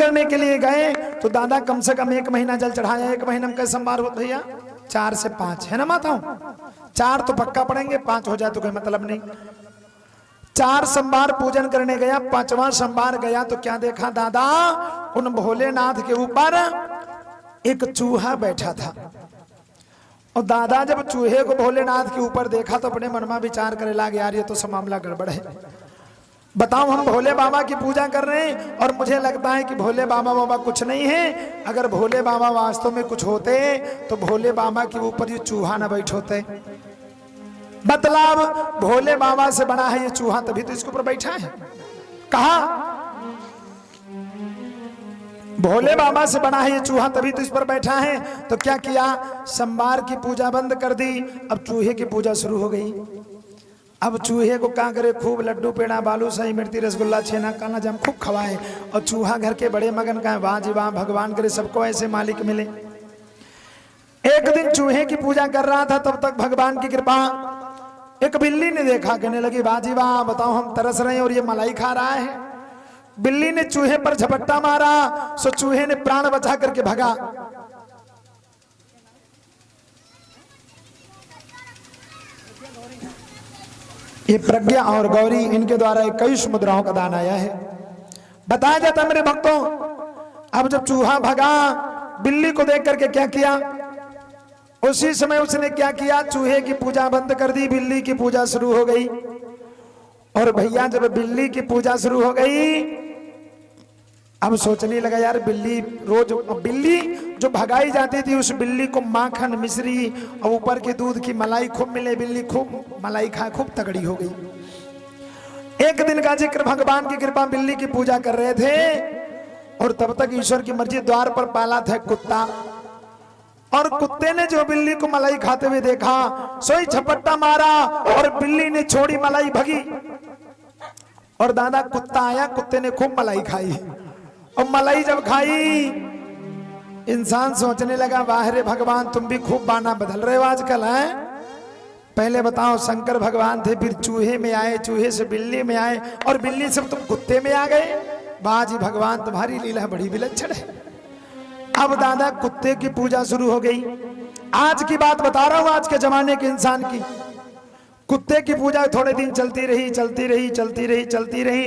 करने के लिए गए तो दादा कम से कम 1 महीना जल चढ़ाया। 1 महीना में कैसे सोमवार होता भैया? 4 से 5 है ना माताओं? 4 तो पक्का पड़ेंगे, 5 हो जाए तो कोई मतलब नहीं। 4 सोमवार पूजन करने गया। 5वां सोमवार गया तो क्या देखा दादा? उन भोलेनाथ के ऊपर एक चूहा बैठा था। और दादा जब चूहे को भोलेनाथ के ऊपर देखा तो अपने मन में विचार करे लगे, यार ये तो सब मामला गड़बड़ है। बताओ, हम भोले बाबा की पूजा कर रहे हैं और मुझे लगता है कि भोले बाबा कुछ नहीं है। अगर भोले बाबा वास्तव में कुछ होते तो भोले बाबा के ऊपर ये चूहा ना बैठोते। मतलब भोले बाबा से बना है ये चूहा, तभी तो इसके ऊपर बैठा है। कहा? भोले बाबा से बना है ये चूहा, तभी तो इस पर बैठा है। तो क्या किया? सोमवार की पूजा बंद कर दी। अब चूहे की पूजा शुरू हो गई। अब चूहे को क्या करे? खूब लड्डू पेड़ा बालूशाही मिर्ची रसगुल्ला छेना काला जाम खूब खवाए। और चूहा घर के बड़े मगन का है, वाह जी वाह, भगवान करे सबको ऐसे मालिक मिले। एक दिन चूहे की पूजा कर रहा था, तब तक भगवान की कृपा एक बिल्ली ने देखा, कहने लगी वाह जी वाह, बताओ हम तरस रहे हैं और ये मलाई खा रहा है। बिल्ली ने चूहे पर झपट्टा मारा, सो चूहे ने प्राण बचा करके भगा। ये प्रज्ञा और गौरी, इनके द्वारा 21 मुद्राओं का दान आया है। बताया जाता मेरे भक्तों, अब जब चूहा भगा, बिल्ली को देख करके क्या किया? उसी समय उसने क्या किया? चूहे की पूजा बंद कर दी, बिल्ली की पूजा शुरू हो गई। और भैया जब बिल्ली की पूजा शुरू हो गई, अब सोचने लगा यार बिल्ली रोज, बिल्ली जो भगाई जाती थी उस बिल्ली को माखन मिश्री और ऊपर के दूध की मलाई खूब मिले, बिल्ली खूब मलाई खाए, खूब तगड़ी हो गई। एक दिन का जिक्र, भगवान की कृपा, बिल्ली की पूजा कर रहे थे और तब तक ईश्वर की मर्जी, द्वार पर पाला था कुत्ता। और कुत्ते ने जो बिल्ली को मलाई खाते हुए देखा, सोई झपट्टा मारा और बिल्ली ने छोड़ी, मलाई भगी। और दादा कुत्ता आया, कुत्ते ने खूब मलाई खाई। और मलाई जब खाई, इंसान सोचने लगा वाह रे भगवान, तुम भी खूब बाना बदल रहे हो आजकल है। पहले बताओ, शंकर भगवान थे, फिर चूहे में आए, चूहे से बिल्ली में आए और बिल्ली से तुम कुत्ते में आ गए। वाह जी भगवान, तुम्हारी लीला बड़ी विलक्षण है। अब दादा कुत्ते की पूजा शुरू हो गई। आज की बात बता रहा हूं, आज के जमाने के इंसान की। कुत्ते की पूजा थोड़े दिन चलती रही, चलती रही, चलती रही, चलती रही।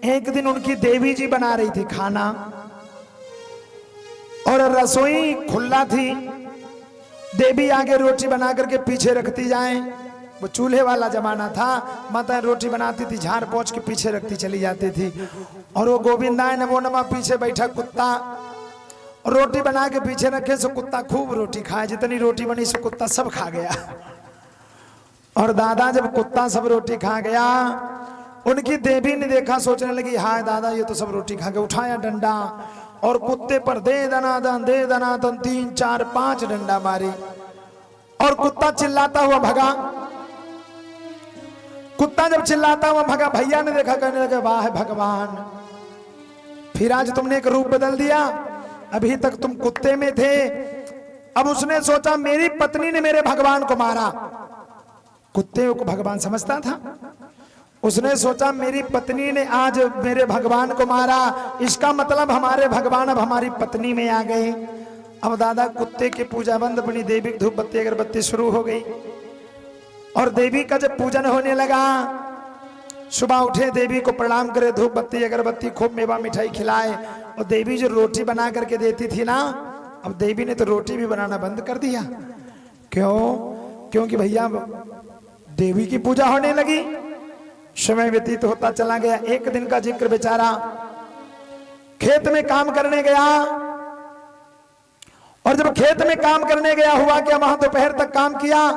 एक दिन उनकी देवी जी बना रही थी खाना और रसोई खुला थी। देवी आगे रोटी बना करके पीछे रखती जाए, वो चूल्हे वाला जमाना था। माता रोटी बनाती थी, झाड़ पोंछ के पीछे रखती चली जाती थी। और वो गोविंदाय नमो नमः पीछे बैठा कुत्ता, रोटी बना के पीछे रखे, सो कुत्ता खूब रोटी खाए। जितनी रोटी बनी सो कुत्ता सब खा गया। और दादा जब कुत्ता सब रोटी खा गया, उनकी देवी ने देखा, सोचने लगी हाय दादा ये तो सब रोटी खा के। उठाया डंडा और कुत्ते पर दे दनादन, दे दनादन, 3 4 5 डंडा मारे। और कुत्ता चिल्लाता हुआ भगा। कुत्ता जब चिल्लाता हुआ भगा, भैया ने देखा, कहने लगे वाह भगवान, फिर आज तुमने एक रूप बदल दिया। अभी तक तुम कुत्ते में थे। अब उसने सोचा मेरी पत्नी ने मेरे भगवान को मारा। कुत्ते को भगवान समझता था। उसने सोचा मेरी पत्नी ने आज मेरे भगवान को मारा, इसका मतलब हमारे भगवान अब हमारी पत्नी में आ गए। अब दादा कुत्ते की पूजा बंद, अपनी देवी की धूप बत्ती अगरबत्ती शुरू हो गई। और देवी का जब पूजन होने लगा, सुबह उठे, देवी को प्रणाम करे, धूप बत्ती अगरबत्ती खूब मेवा मिठाई खिलाए। और देवी जो रोटी बना करके देती थी ना, अब देवी ने तो रोटी भी बनाना बंद कर दिया। क्यों? क्योंकि भैया देवी की पूजा होने लगी। समय व्यतीत होता चला गया। एक दिन का जिक्र, बेचारा खेत में काम करने गया। और जब खेत में काम करने गया, हुआ क्या, वहां दोपहर तक काम किया,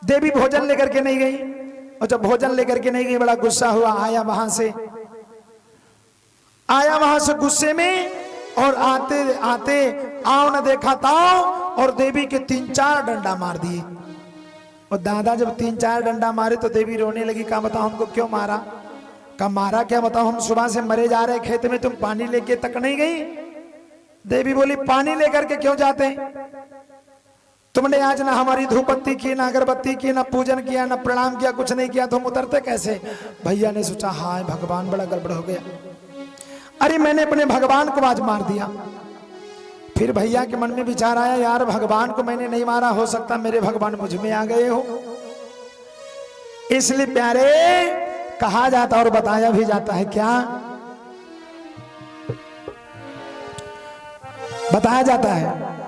देवी भोजन लेकर के नहीं गई। और जब भोजन लेकर के नहीं गई, बड़ा गुस्सा हुआ। आया वहां से गुस्से में, और आते आते आओ न देखा ताओ, और देवी के 3 4 डंडा मार दिए। और दादा जब 3 4 डंडा मारे तो देवी रोने लगी। कहा बताओ हमको क्यों मारा? कहा मारा क्या, बताओ हम सुबह से मरे जा रहे खेत में, तुम पानी लेके तक नहीं गई? देवी बोली पानी लेकर के क्यों जाते? तुमने आज ना हमारी धूपबत्ती की, ना अगरबत्ती की, ना पूजन किया, ना प्रणाम किया, कुछ नहीं किया, तो हम उतरते कैसे? भैया ने सोचा हाय भगवान, बड़ा गड़बड़ हो गया। अरे मैंने अपने भगवान को आज मार दिया। फिर भैया के मन में विचार आया, यार भगवान को मैंने नहीं मारा, हो सकता मेरे भगवान मुझ में आ गए हो। इसलिए प्यारे कहा जाता और बताया भी जाता है, क्या बताया जाता है